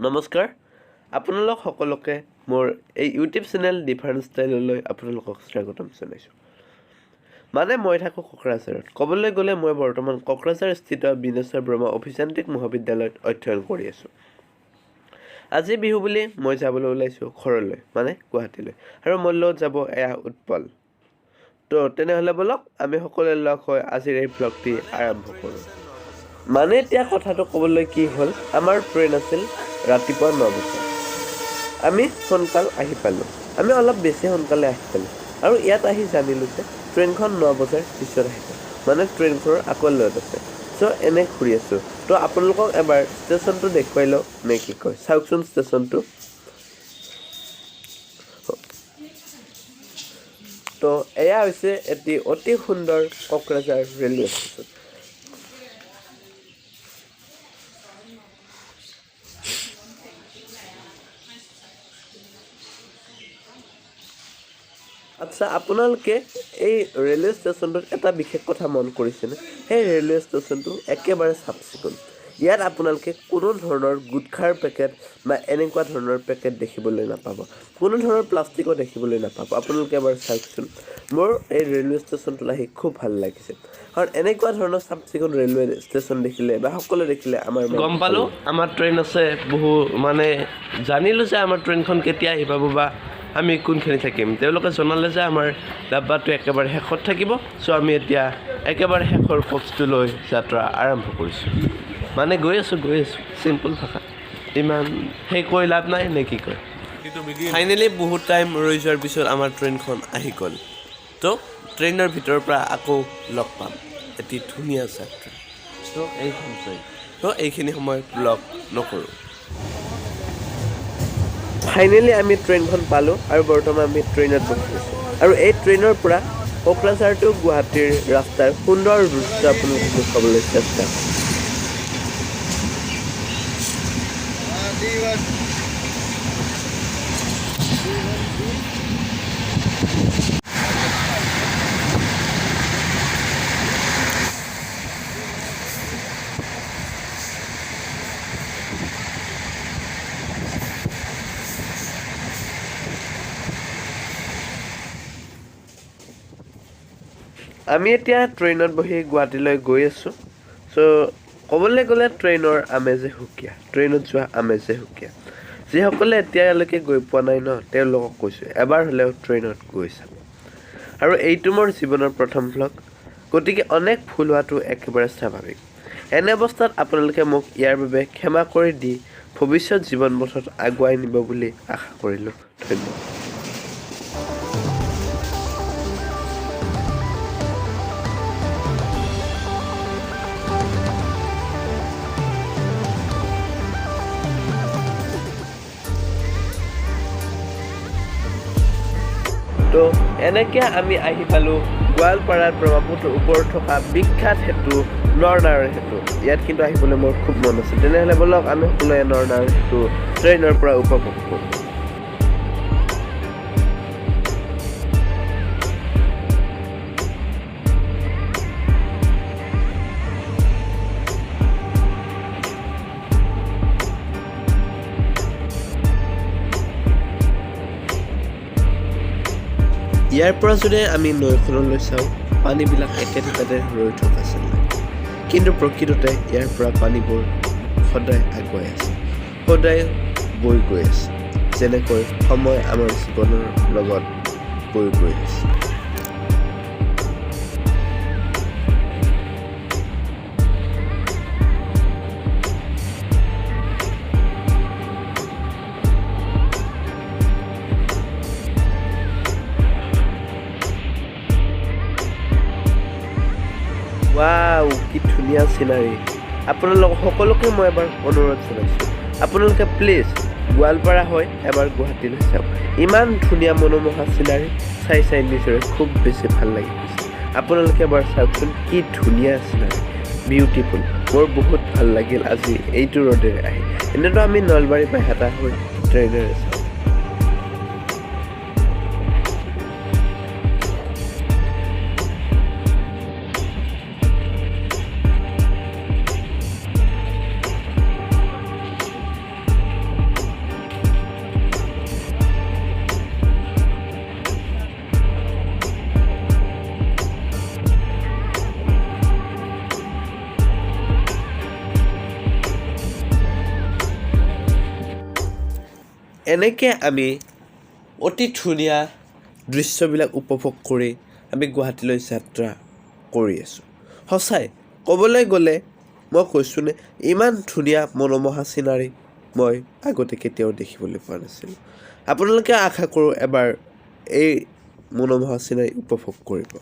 নমস্কাৰ আপোনালোক সকলোকে মোৰ এই ইউটিউব চেনেল ডিফাৰেণ্ট ষ্টাইললৈ আপোনালোকক স্বাগতম জনাইছোঁ। মানে মই থাকোঁ কোকৰাঝাৰত। ক'বলৈ গ'লে মই বৰ্তমান কোকৰাঝাৰ স্থিত বিনেশ্বৰ ব্ৰহ্ম অভিযান্ত্ৰিক মহাবিদ্যালয়ত অধ্যয়ন কৰি আছোঁ। আজি বিহু বুলি মই যাবলৈ ওলাইছোঁ ঘৰলৈ, মানে গুৱাহাটীলৈ, আৰু মোৰ লগত যাব এয়া উৎপল। তো তেনেহ'লে ব'লক আমি সকলোৱে লগ হৈ আজিৰ এই ব্লগটি আৰম্ভ কৰোঁ। মানে এতিয়া কথাটো ক'বলৈ কি হ'ল, আমাৰ ট্ৰেইন আছিল ৰাতিপুৱা 9 বজাত। আমি সোনকাল আহি পালোঁ। আমি অলপ বেছি সোনকালে আহি পালোঁ আৰু ইয়াত আহি জানিলোঁ যে ট্ৰেইনখন 9 বজাৰ পিছত আহিব, মানে ট্ৰেইনখনৰ আকৌ লেট আছে। চ' এনে ঘূৰি আছোঁ। তো আপোনালোকক এবাৰ ষ্টেচনটো দেখুৱাই লওঁ নে কি কয়, চাওকচোন ষ্টেচনটো। তো এয়া হৈছে এটি অতি সুন্দৰ কোকৰাঝাৰ ৰেলৱে ষ্টেচন। আচ্ছা, আপোনালোকে এই ৰেলৱে ষ্টেচনটোত এটা বিশেষ কথা মন কৰিছেনে? সেই ৰেলৱে ষ্টেচনটো একেবাৰে চাফ চিকুণ। ইয়াত আপোনালোকে কোনো ধৰণৰ গুটখাৰ পেকেট বা এনেকুৱা ধৰণৰ পেকেট দেখিবলৈ নাপাব, কোনো ধৰণৰ প্লাষ্টিকো দেখিবলৈ নাপাব। আপোনালোকে এবাৰ চাওকচোন। মোৰ এই ৰেলৱে ষ্টেচনটোত আহি খুব ভাল লাগিছে, কাৰণ এনেকুৱা ধৰণৰ চাফ চিকুণ ৰেলৱে ষ্টেচন দেখিলে বা সকলো দেখিলে আমাৰ গম পালোঁ আমাৰ ট্ৰেইন আছে বহু, মানে জানিলোঁ যে আমাৰ ট্ৰেইনখন কেতিয়া আহি পাব বা আমি কোনখিনি থাকিম। তেওঁলোকে জনালে যে আমাৰ ডাব্বাটো একেবাৰে শেষত থাকিব। চ' আমি এতিয়া একেবাৰে শেষৰ কক্সটোলৈ যাত্ৰা আৰম্ভ কৰিছোঁ। মানে গৈ আছোঁ চিম্পল ভাষা, ইমান সেই কৈ লাভ নাই নে কি কয়। ফাইনেলি বহুত টাইম ৰৈ যোৱাৰ পিছত আমাৰ ট্ৰেইনখন আহি গ'ল। তো ট্ৰেইনৰ ভিতৰৰ পৰা আকৌ লগ পাম এটি ধুনীয়া যাত্ৰা। তো এইখন ট্ৰেইন, তো এইখিনি সময় ব্লগ নকৰোঁ। ফাইনেলি আমি ট্ৰেইনখন পালোঁ আৰু বৰ্তমান আমি ট্ৰেইনত বহি আছোঁ। আৰু এই ট্ৰেইনৰ পৰা কোকৰাঝাৰ টু গুৱাহাটীৰ ৰাস্তাৰ সুন্দৰ দৃশ্য আপোনালোকক দেখুৱাবলৈ চেষ্টা কৰিম। আমি এতিয়া ট্ৰেইনত বহি গুৱাহাটীলৈ গৈ আছোঁ। চ' ক'বলৈ গ'লে ট্ৰেইনৰ আমেজে সুকীয়া, ট্ৰেইনত যোৱা আমেজে সুকীয়া। যিসকলে এতিয়ালৈকে গৈ পোৱা নাই ন, তেওঁলোকক কৈছোঁ এবাৰ হ'লেও ট্ৰেইনত গৈ চাব। আৰু এইটো মোৰ জীৱনৰ প্ৰথম ভ্লগ, গতিকে অনেক ভুল হোৱাটো একেবাৰে স্বাভাৱিক। এনে অৱস্থাত আপোনালোকে মোক ইয়াৰ বাবে ক্ষমা কৰি দি ভৱিষ্যত জীৱন পথত আগুৱাই নিব বুলি আশা কৰিলোঁ। ধন্যবাদ। তো এনেকৈ আমি আহি পালোঁ গোৱালপাৰাৰ ব্ৰহ্মপুত্ৰৰ ওপৰত থকা বিখ্যাত সেতু নৰনাৰায়ণ সেতু। ইয়াত কিন্তু আহিবলৈ মোৰ খুব মন আছে। তেনেহ'লে ব'লক আমি সকলোৱে নৰনাৰায়ণ সেতু ট্ৰেইনৰ পৰা উপভোগ কৰোঁ। ইয়াৰ পৰা যদি আমি নৈখনলৈ চাওঁ, পানীবিলাক একে ঠাইতে ৰৈ থকা যেন লাগে, কিন্তু প্ৰকৃততে ইয়াৰ পৰা পানীবোৰ সদায় আগুৱাই আছে, সদায় বৈ গৈ আছে, যেনেকৈ সময় আমাৰ জীৱনৰ লগত বৈ গৈ আছে। ৱাও, কি ধুনীয়া চিনাৰী। আপোনালোক সকলোকে মই এবাৰ অনুৰোধ জনাইছোঁ, আপোনালোকে প্লিজ গোৱালপাৰা হৈ এবাৰ গুৱাহাটীলৈ চাওক। ইমান ধুনীয়া মনোমোহা চিনাৰী চাই নিজৰে খুব বেছি ভাল লাগি গৈছে। আপোনালোকে এবাৰ চাওকচোন, কি ধুনীয়া চিনাৰী, বিউটিফুল। মোৰ বহুত ভাল লাগিল আজি এইটো ৰ'দেৰে আহি। এনেতো আমি নলবাৰী বা হেতা হৈ ট্ৰেইনেৰে চাওঁ। এনেকৈ আমি অতি ধুনীয়া দৃশ্যবিলাক উপভোগ কৰি আমি গুৱাহাটীলৈ যাত্ৰা কৰি আছোঁ। সঁচাই ক'বলৈ গ'লে মই কৈছোঁনে, ইমান ধুনীয়া মনোমোহা চিনাৰী মই আগতে কেতিয়াও দেখিবলৈ পোৱা নাছিলোঁ। আপোনালোকে আশা কৰোঁ এবাৰ এই মনোমোহা চিনাৰী উপভোগ কৰিব।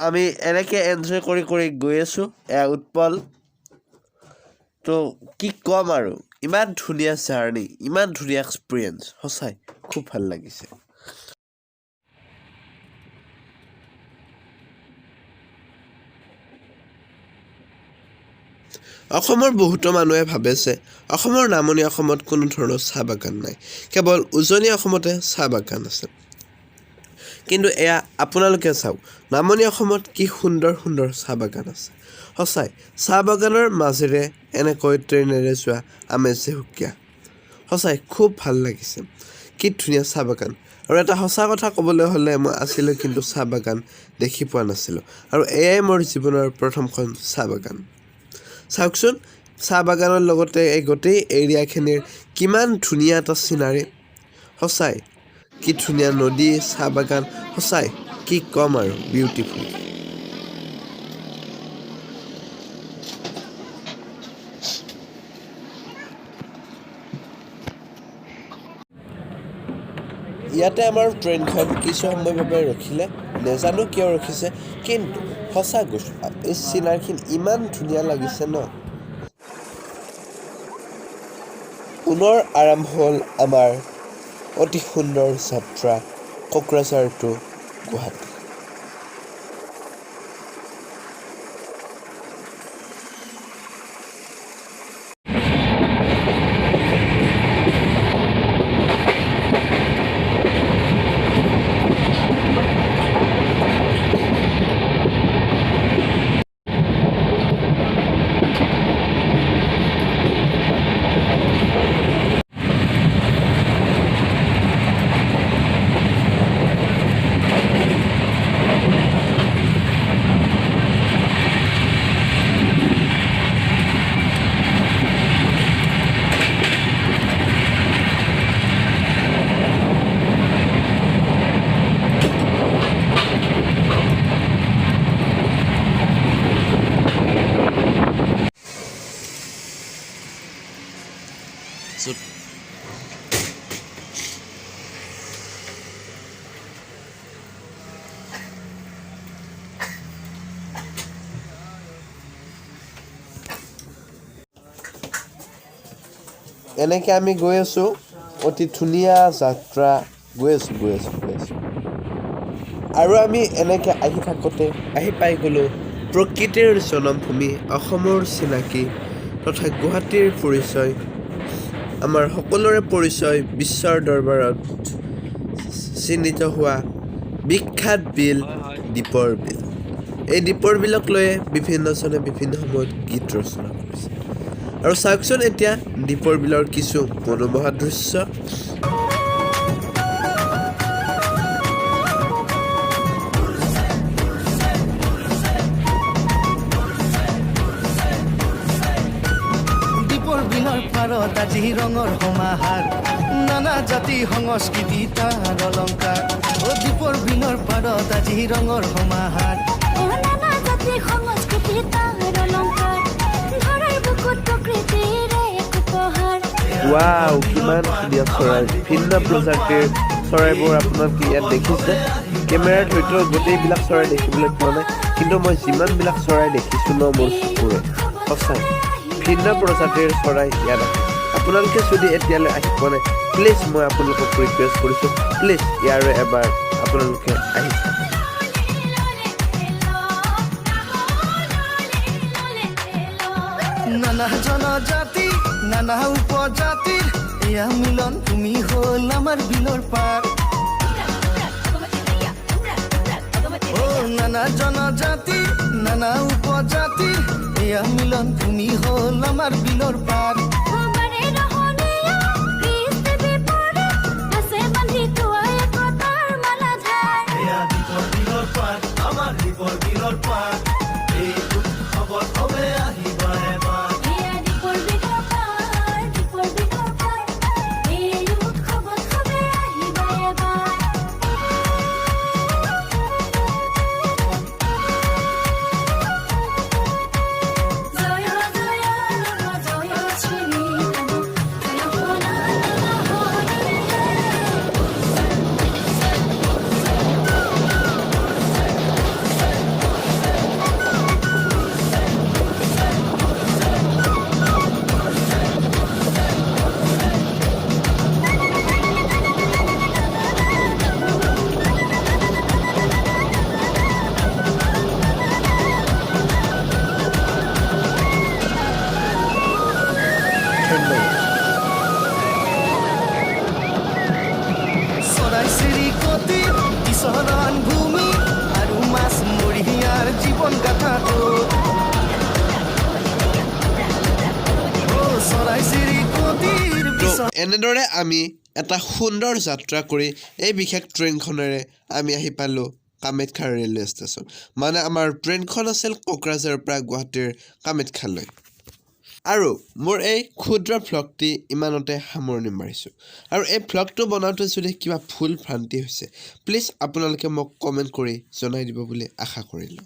আমি এনেকৈ এনজয় কৰি কৰি গৈ আছোঁ। এয়া উৎপল। তো কি ক'ম আৰু, ইমান ধুনীয়া জাৰ্ণি, ইমান ধুনীয়া এক্সপিৰিয়েঞ্চ, সঁচাই খুব ভাল লাগিছে। অসমৰ বহুতো মানুহে ভাবে যে অসমৰ নামনি অসমত কোনো ধৰণৰ চাহ বাগান নাই, কেৱল উজনি অসমতে চাহ বাগান আছে। কিন্তু এয়া আপোনালোকে চাওক, নামনি অসমত কি সুন্দৰ সুন্দৰ চাহ বাগান আছে। সঁচাই চাহ বাগানৰ মাজেৰে এনেকৈ ট্ৰেইনেৰে যোৱা আমেজে সুকীয়া। সঁচাই খুব ভাল লাগিছে, কি ধুনীয়া চাহ বাগান। আৰু এটা সঁচা কথা ক'বলৈ হ'লে, মই আজিলৈ কিন্তু চাহ বাগান দেখি পোৱা নাছিলোঁ, আৰু এয়াই মোৰ জীৱনৰ প্ৰথমখন চাহ বাগান। চাওকচোন, চাহ বাগানৰ লগতে এই গোটেই এৰিয়াখিনিৰ কিমান ধুনীয়া এটা চিনাৰী। সঁচাই কি ধুনীয়া নদী, চাহ বাগান, সঁচাই কি ক'ম আৰু, বিউটিফুল। ইয়াতে আমাৰ ট্ৰেইনখন কিছু সময়ৰ বাবে ৰখিলে, নেজানো কিয় ৰখিছে, কিন্তু সঁচা কৈছোঁ, এই চিনাৰীখিনি ইমান ধুনীয়া লাগিছে ন। পুনৰ আৰম্ভ হ'ল আমাৰ অতি সুন্দৰ যাত্ৰা, কোকৰাঝাৰ টু গুৱাহাটী। এনেকৈ আমি গৈ আছোঁ, অতি ধুনীয়া যাত্ৰা গৈ আছোঁ। আৰু আমি এনেকৈ আহি থাকোঁতে আহি পাই গ'লোঁ প্ৰকৃতিৰ জনমভূমি, অসমৰ চিনাকি তথা গুৱাহাটীৰ পৰিচয়, আমাৰ সকলোৰে পৰিচয়, বিশ্বৰ দৰবাৰত চিহ্নিত হোৱা বিখ্যাত বিল, দীপৰ বিল। এই দীপৰ বিলক লৈয়ে বিভিন্নজনে বিভিন্ন সময়ত গীত ৰচনা কৰিছে। আৰু চাওকচোন এতিয়া দীপৰ বিলৰ কিছু মনোমোহা দৃশ্য। দীপৰ বিলৰ পাৰত আজি ৰঙৰ সমাহাৰ, নানা জাতি সংস্কৃতি তাৰ অলংকাৰ। দীপৰ বিলৰ পাৰত আজি ৰঙৰ সমাহাৰ, নানা জাতি সংস্কৃতি তাৰ অলংকাৰ। ৱাও, কিমান ধুনীয়া চৰাই, ভিন্ন প্ৰজাতিৰ চৰাইবোৰ আপোনালোকে ইয়াত দেখিছে। কেমেৰাৰ হয়তো গোটেইবিলাক চৰাই দেখিবলৈ পোৱা নাই, কিন্তু মই যিমানবিলাক চৰাই দেখিছোঁ ন মোৰ চকুৰে, সঁচাই ভিন্ন প্ৰজাতিৰ চৰাই ইয়াত আছে। আপোনালোকে যদি এতিয়ালৈ আহি পোৱা নাই, প্লিজ মই আপোনালোকক ৰিকুৱেষ্ট কৰিছোঁ, প্লিজ ইয়াৰে এবাৰ আপোনালোকে আহি চাব। নানা জনজাতি নানা উপজাতিৰ এয়া মিলন, তুমি হ'ল আমাৰ বিলৰ পাৰ। নানা জনজাতি নানা উপজাতিৰ এয়া মিলন, তুমি হ'ল আমাৰ বিলৰ পাৰ। আমাৰ দীপৰ বিলৰ পাৰ, এই উৎসৱত সবে আহিবা এবাৰ। চৰাই চিৰিকটি বিচৰণ ভূমি আৰু মাছ মৰিয়াৰ জীৱন গাথাটো। চৰাই চিৰিকটিৰ এনেদৰে আমি এটা সুন্দৰ যাত্ৰা কৰি এই বিশেষ ট্ৰেইনখনেৰে আমি আহি পালোঁ কামাখ্যা ৰেলৱে ষ্টেচন। মানে আমাৰ ট্ৰেইনখন আছিল কোকৰাঝাৰৰ পৰা গুৱাহাটীৰ কামাখ্যালৈ। আৰু মোৰ এই ক্ষুদ্ৰ ভ্লগটি ইমানতে সামৰণি মাৰিছোঁ। আৰু এই ভ্লগটো বনাওঁতে যদি কিবা ভুল ভ্ৰান্তি হৈছে, প্লিজ আপোনালোকে মোক কমেণ্ট কৰি জনাই দিব বুলি আশা কৰিলোঁ।